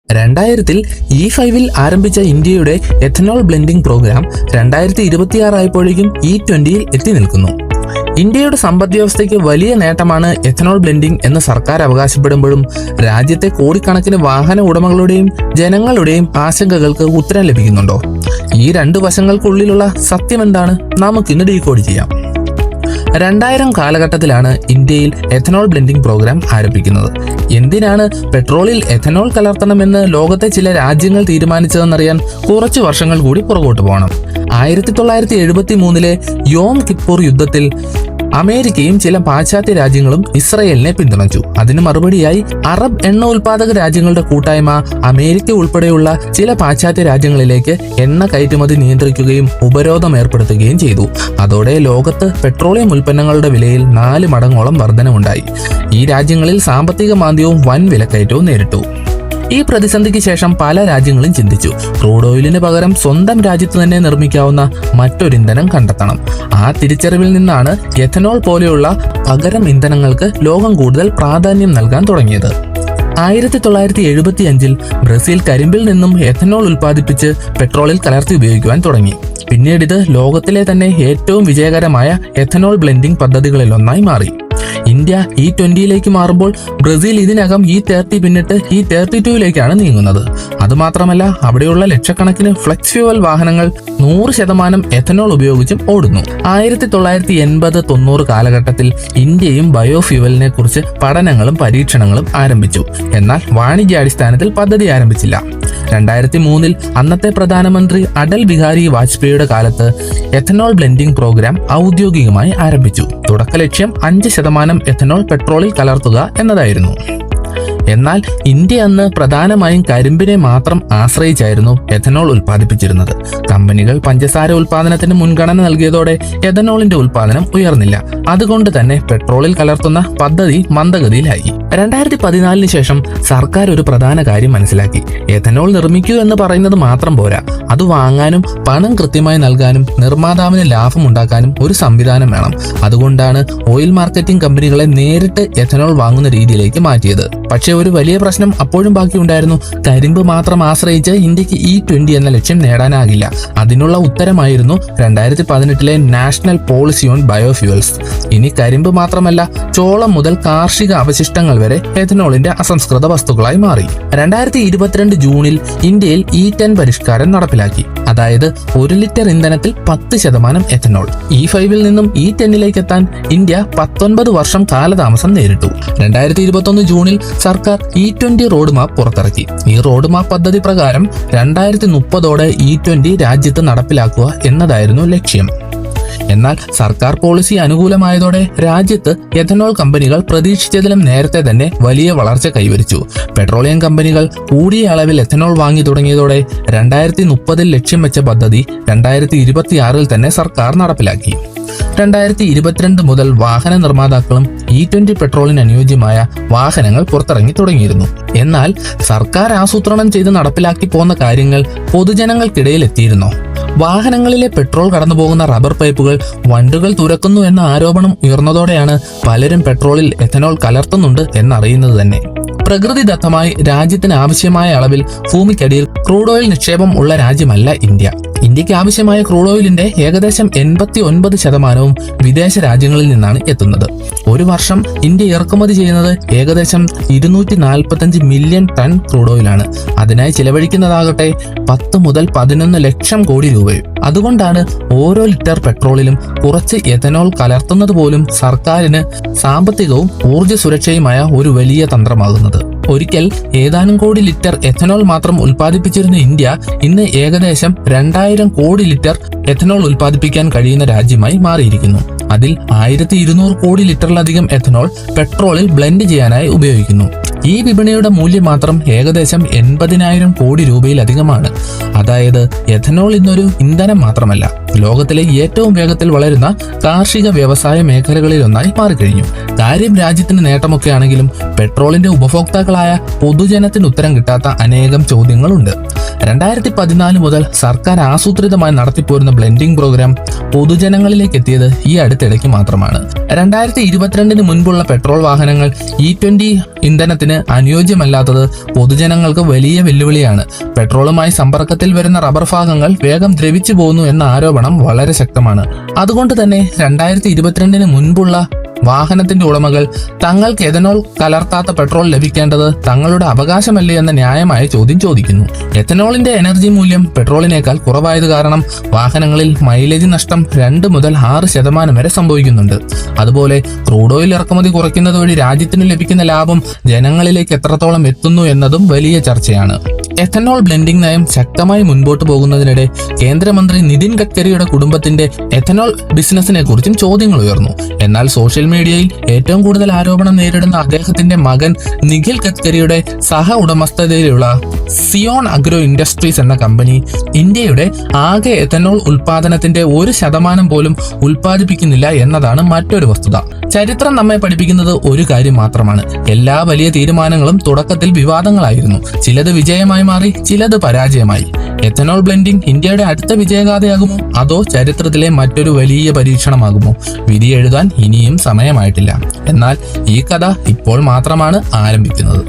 2000-ൽ E5-ൽ ആരംഭിച്ച ഇന്ത്യയുടെ ethanol blending programme 2026 ആയപ്പോഴേക്കും E20-ൽ എത്തി നിൽക്കുന്നു. ഇന്ത്യയുടെ സമ്പദ്വ്യവസ്ഥയ്ക്ക് വലിയ നേട്ടമാണ് എഥനോൾ ബ്ലെൻഡിംഗ് എന്ന് സർക്കാർ അവകാശപ്പെടുമ്പോഴും രാജ്യത്തെ കോടിക്കണക്കിന് വാഹന ഉടമകളുടെയും ജനങ്ങളുടെയും ആശങ്കകൾക്ക് ഉത്തരം ലഭിക്കുന്നുണ്ടോ? ഈ രണ്ട് വശങ്ങൾക്കുള്ളിലുള്ള സത്യം എന്താണ്? നമുക്കിന്ന് ഡീകോഡ് ചെയ്യാം. 2000 കാലഘട്ടത്തിലാണ് ഇന്ത്യയിൽ എഥനോൾ ബ്ലെൻഡിംഗ് പ്രോഗ്രാം ആരംഭിക്കുന്നത്. എന്തിനാണ് പെട്രോളിൽ എഥനോൾ കലർത്തണമെന്ന് ലോകത്തെ ചില രാജ്യങ്ങൾ തീരുമാനിച്ചതെന്നറിയാൻ കുറച്ചു വർഷങ്ങൾ കൂടി പുറകോട്ട് പോകണം. 1973-ലെ യോം കിപ്പൂർ യുദ്ധത്തിൽ അമേരിക്കയും ചില പാശ്ചാത്യ രാജ്യങ്ങളും ഇസ്രയേലിനെ പിന്തുണച്ചു. അതിന് മറുപടിയായി അറബ് എണ്ണ ഉൽപാദക രാജ്യങ്ങളുടെ കൂട്ടായ്മ അമേരിക്ക ഉൾപ്പെടെയുള്ള ചില പാശ്ചാത്യ രാജ്യങ്ങളിലേക്ക് എണ്ണ കയറ്റുമതി നിയന്ത്രിക്കുകയും ഉപരോധം ഏർപ്പെടുത്തുകയും ചെയ്തു. അതോടെ ലോകത്ത് പെട്രോളിയം ഉൽപ്പന്നങ്ങളുടെ വിലയിൽ 4 മടങ്ങോളം വർധനവുണ്ടായി. ഈ രാജ്യങ്ങളിൽ സാമ്പത്തിക മാന്ദ്യവും വൻ വിലക്കയറ്റവും നേരിട്ടു. ഈ പ്രതിസന്ധിക്ക് ശേഷം പല രാജ്യങ്ങളും ചിന്തിച്ചു, ക്രൂഡ് ഓയിലിന് പകരം സ്വന്തം രാജ്യത്ത് തന്നെ നിർമ്മിക്കാവുന്ന മറ്റൊരു ഇന്ധനം കണ്ടെത്തണം. ആ തിരിച്ചറിവിൽ നിന്നാണ് എഥനോൾ പോലെയുള്ള പകരം ഇന്ധനങ്ങൾക്ക് ലോകം കൂടുതൽ പ്രാധാന്യം നൽകാൻ തുടങ്ങിയത്. 1975-ൽ ബ്രസീൽ കരിമ്പിൽ നിന്നും എഥനോൾ ഉൽപ്പാദിപ്പിച്ച് പെട്രോളിൽ കലർത്തി ഉപയോഗിക്കുവാൻ തുടങ്ങി. പിന്നീട് ഇത് ലോകത്തിലെ തന്നെ ഏറ്റവും വിജയകരമായ എഥനോൾ ബ്ലെൻഡിംഗ് പദ്ധതികളിലൊന്നായി മാറി. ഇന്ത്യ E20-ലേക്ക് മാറുമ്പോൾ ബ്രസീൽ ഇതിനകം E30 പിന്നിട്ട് E32-ലേക്കാണ് നീങ്ങുന്നത്. അതുമാത്രമല്ല, അവിടെയുള്ള ലക്ഷക്കണക്കിന് ഫ്ലെക്സ് ഫ്യൂവൽ വാഹനങ്ങൾ 100% എഥനോൾ ഉപയോഗിച്ചും ഓടുന്നു. 1980-90 കാലഘട്ടത്തിൽ ഇന്ത്യയും ബയോഫ്യൂവലിനെ കുറിച്ച് പഠനങ്ങളും പരീക്ഷണങ്ങളും ആരംഭിച്ചു. എന്നാൽ വാണിജ്യാടിസ്ഥാനത്തിൽ പദ്ധതി ആരംഭിച്ചില്ല. 2003-ൽ അന്നത്തെ പ്രധാനമന്ത്രി അടൽ ബിഹാരി വാജ്പേയിയുടെ കാലത്ത് എഥനോൾ ബ്ലെൻഡിംഗ് പ്രോഗ്രാം ഔദ്യോഗികമായി ആരംഭിച്ചു. തുടക്ക ലക്ഷ്യം 5% എഥനോൾ പെട്രോളിൽ കലർത്തുക എന്നതായിരുന്നു. എന്നാൽ ഇന്ത്യ അന്ന് പ്രധാനമായും കരിമ്പിനെ മാത്രം ആശ്രയിച്ചായിരുന്നു എഥനോൾ ഉൽപ്പാദിപ്പിച്ചിരുന്നത്. കമ്പനികൾ പഞ്ചസാര ഉൽപ്പാദനത്തിന് മുൻഗണന നൽകിയതോടെ എഥനോളിന്റെ ഉൽപ്പാദനം ഉയർന്നില്ല. അതുകൊണ്ട് തന്നെ പെട്രോളിൽ കലർത്തുന്ന പദ്ധതി മന്ദഗതിയിലായി. 2014-ന് ശേഷം സർക്കാർ ഒരു പ്രധാന കാര്യം മനസ്സിലാക്കി. എഥനോൾ നിർമ്മിക്കൂ എന്ന് പറയുന്നത് മാത്രം പോരാ, അത് വാങ്ങാനും പണം കൃത്യമായി നൽകാനും നിർമ്മാതാവിന് ലാഭം ഉണ്ടാക്കാനും ഒരു സംവിധാനം വേണം. അതുകൊണ്ടാണ് ഓയിൽ മാർക്കറ്റിംഗ് കമ്പനികളെ നേരിട്ട് എഥനോൾ വാങ്ങുന്ന രീതിയിലേക്ക് മാറ്റിയത്. പക്ഷേ ഒരു വലിയ പ്രശ്നം അപ്പോഴും ബാക്കിയുണ്ടായിരുന്നു. കരിമ്പ് മാത്രം ആശ്രയിച്ച് ഇന്ത്യക്ക് E20 എന്ന ലക്ഷ്യം നേടാനാകില്ല. അതിനുള്ള ഉത്തരമായിരുന്നു 2018-ലെ നാഷണൽ പോളിസി ഓൺ ബയോഫ്യൂവൽസ്. ഇനി കരിമ്പ് മാത്രമല്ല, ചോളം മുതൽ കാർഷിക അവശിഷ്ടങ്ങൾ വരെ എഥനോളിന്റെ അസംസ്കൃത വസ്തുക്കളായി മാറി. 2022 ജൂണിൽ ഇന്ത്യയിൽ E10 പരിഷ്കാരം നടപ്പിലാക്കി. അതായത് 1 ലിറ്റർ ഇന്ധനത്തിൽ 10% എഥനോൾ. E5-ൽ നിന്നും E10-ലേക്ക് എത്താൻ ഇന്ത്യ 19 വർഷം കാലതാമസം നേരിട്ടു. 2021 ജൂണിൽ സർക്കാർ E20 റോഡ് മാപ്പ് പുറത്തിറക്കി. ഈ റോഡ് മാപ്പ് പദ്ധതി പ്രകാരം 2030-ഓടെ E20 രാജ്യത്ത് നടപ്പിലാക്കുക എന്നതായിരുന്നു ലക്ഷ്യം. എന്നാൽ സർക്കാർ പോളിസി അനുകൂലമായതോടെ രാജ്യത്ത് എഥനോൾ കമ്പനികൾ പ്രതീക്ഷിച്ചതിലും നേരത്തെ തന്നെ വലിയ വളർച്ച കൈവരിച്ചു. പെട്രോളിയം കമ്പനികൾ കൂടിയ അളവിൽ എഥനോൾ വാങ്ങി തുടങ്ങിയതോടെ 2030-ൽ ലക്ഷ്യം വെച്ച പദ്ധതി 2026-ൽ തന്നെ സർക്കാർ നടപ്പിലാക്കി. 2022 മുതൽ വാഹന നിർമ്മാതാക്കളും E20 പെട്രോളിന് അനുയോജ്യമായ വാഹനങ്ങൾ പുറത്തിറങ്ങി തുടങ്ങിയിരുന്നു. എന്നാൽ സർക്കാർ ആസൂത്രണം ചെയ്ത് നടപ്പിലാക്കി പോന്ന കാര്യങ്ങൾ പൊതുജനങ്ങൾക്കിടയിൽ എത്തിയിരുന്നോ? വാഹനങ്ങളിലെ പെട്രോൾ കടന്നുപോകുന്ന റബ്ബർ പൈപ്പുകൾ വണ്ടുകൾ തുരക്കുന്നു എന്ന ആരോപണം ഉയർന്നതോടെയാണ് പലരും പെട്രോളിൽ എഥനോൾ കലർത്തുന്നുണ്ട് എന്നറിയുന്നത് തന്നെ. പ്രകൃതിദത്തമായി രാജ്യത്തിന് ആവശ്യമായ അളവിൽ ഭൂമിക്കടിയിൽ ക്രൂഡ് ഓയിൽ നിക്ഷേപം ഉള്ള രാജ്യമല്ല ഇന്ത്യ. ഇന്ത്യക്ക് ആവശ്യമായ ക്രൂഡ് ഓയിലിന്റെ ഏകദേശം 89% വിദേശ രാജ്യങ്ങളിൽ നിന്നാണ് എത്തുന്നത്. ഒരു വർഷം ഇന്ത്യ ഇറക്കുമതി ചെയ്യുന്നത് ഏകദേശം 245 മില്യൺ ടൺ ക്രൂഡ് ഓയിലാണ്. അതിനായി ചിലവഴിക്കുന്നതാകട്ടെ 10 മുതൽ 11 ലക്ഷം കോടി രൂപയും. അതുകൊണ്ടാണ് ഓരോ ലിറ്റർ പെട്രോളിലും കുറച്ച് എഥനോൾ കലർത്തുന്നത് പോലും സർക്കാരിന് സാമ്പത്തികവും ഊർജ്ജ സുരക്ഷയുമായ ഒരു വലിയ തന്ത്രമാകുന്നത്. ഒരിക്കൽ ഏതാനും കോടി ലിറ്റർ എഥനോൾ മാത്രം ഉൽപ്പാദിപ്പിച്ചിരുന്ന ഇന്ത്യ ഇന്ന് ഏകദേശം 2000 കോടി ലിറ്റർ എഥനോൾ ഉൽപ്പാദിപ്പിക്കാൻ കഴിയുന്ന രാജ്യമായി മാറിയിരിക്കുന്നു. അതിൽ 1200 കോടി ലിറ്ററിലധികം എഥനോൾ പെട്രോളിൽ ബ്ലെൻഡ് ചെയ്യാനായി ഉപയോഗിക്കുന്നു. ഈ വിപണിയുടെ മൂല്യം മാത്രം ഏകദേശം 80,000 കോടി രൂപയിലധികമാണ്. അതായത് എഥനോൾ ഇന്നൊരു ഇന്ധനം മാത്രമല്ല, ലോകത്തിലെ ഏറ്റവും വേഗത്തിൽ വളരുന്ന കാർഷിക വ്യവസായ മേഖലകളിലൊന്നായി മാറിക്കഴിഞ്ഞു. കാര്യം രാജ്യത്തിന് നേട്ടമൊക്കെ ആണെങ്കിലും പെട്രോളിന്റെ ഉപഭോക്താക്കളായ പൊതുജനത്തിന് ഉത്തരം കിട്ടാത്ത അനേകം ചോദ്യങ്ങളുണ്ട്. 2014 മുതൽ സർക്കാർ ആസൂത്രിതമായി നടത്തിപ്പോരുന്ന ബ്ലെൻഡിംഗ് പ്രോഗ്രാം പൊതുജനങ്ങളിലേക്ക് എത്തിയത് ഈ അടുത്തിടയ്ക്ക് മാത്രമാണ്. 2022 മുൻപുള്ള പെട്രോൾ വാഹനങ്ങൾ E20 ഇന്ധനത്തിന് ഉപയോഗത്തിന് അനുയോജ്യമല്ലാത്തത് പൊതുജനങ്ങൾക്ക് വലിയ വെല്ലുവിളിയാണ്. പെട്രോളുമായി സമ്പർക്കത്തിൽ വരുന്ന റബ്ബർ ഭാഗങ്ങൾ വേഗം ദ്രവിച്ചു പോകുന്നു എന്ന ആരോപണം വളരെ ശക്തമാണ്. അതുകൊണ്ട് തന്നെ 2022 മുൻപുള്ള വാഹനത്തിന്റെ ഉടമകൾ തങ്ങൾക്ക് എഥനോൾ കലർത്താത്ത പെട്രോൾ ലഭിക്കേണ്ടത് തങ്ങളുടെ അവകാശമല്ലേ എന്ന ന്യായമായ ചോദ്യം ചോദിക്കുന്നു. എഥനോളിന്റെ എനർജി മൂല്യം പെട്രോളിനേക്കാൾ കുറവായത് കാരണം വാഹനങ്ങളിൽ മൈലേജ് നഷ്ടം 2 മുതൽ 6% വരെ സംഭവിക്കുന്നുണ്ട്. അതുപോലെ ക്രൂഡ് ഓയിൽ ഇറക്കുമതി കുറയ്ക്കുന്നത് വഴി രാജ്യത്തിന് ലഭിക്കുന്ന ലാഭം ജനങ്ങളിലേക്ക് എത്രത്തോളം എത്തുന്നു എന്നതും വലിയ ചർച്ചയാണ്. എഥനോൾ ബ്ലെൻഡിംഗ് നയം ശക്തമായി മുൻപോട്ട് പോകുന്നതിനിടെ കേന്ദ്രമന്ത്രി നിതിൻ ഗഡ്കരിയുടെ കുടുംബത്തിന്റെ എഥനോൾ ബിസിനസിനെ കുറിച്ചും ചോദ്യങ്ങൾ ഉയർന്നു. എന്നാൽ സോഷ്യൽ മീഡിയയിൽ ഏറ്റവും കൂടുതൽ ആരോപണം നേരിടുന്ന അദ്ദേഹത്തിന്റെ മകൻ നിഖിൽ ഗഡ്കരിയുടെ സഹ ഉടമസ്ഥതയിലുള്ള സിയോൺ അഗ്രോ ഇൻഡസ്ട്രീസ് എന്ന കമ്പനി ഇന്ത്യയുടെ ആകെ എഥനോൾ ഉൽപാദനത്തിന്റെ 1% പോലും ഉൽപ്പാദിപ്പിക്കുന്നില്ല എന്നതാണ് മറ്റൊരു വസ്തുത. ചരിത്രം നമ്മെ പഠിപ്പിക്കുന്നത് ഒരു കാര്യം മാത്രമാണ്: എല്ലാ വലിയ തീരുമാനങ്ങളും തുടക്കത്തിൽ വിവാദങ്ങളായിരുന്നു. ചിലത് വിജയമായി മാറി, ചിലത് പരാജയമായി. എഥനോൾ ബ്ലെൻഡിംഗ് ഇന്ത്യയുടെ അടുത്ത വിജയഗാഥയാകുമോ, അതോ ചരിത്രത്തിലെ മറ്റൊരു വലിയ പരീക്ഷണമാകുമോ? വിധി എഴുതാൻ ഇനിയും സമയമായിട്ടില്ല. എന്നാൽ ഈ കഥ ഇപ്പോൾ മാത്രമാണ് ആരംഭിക്കുന്നത്.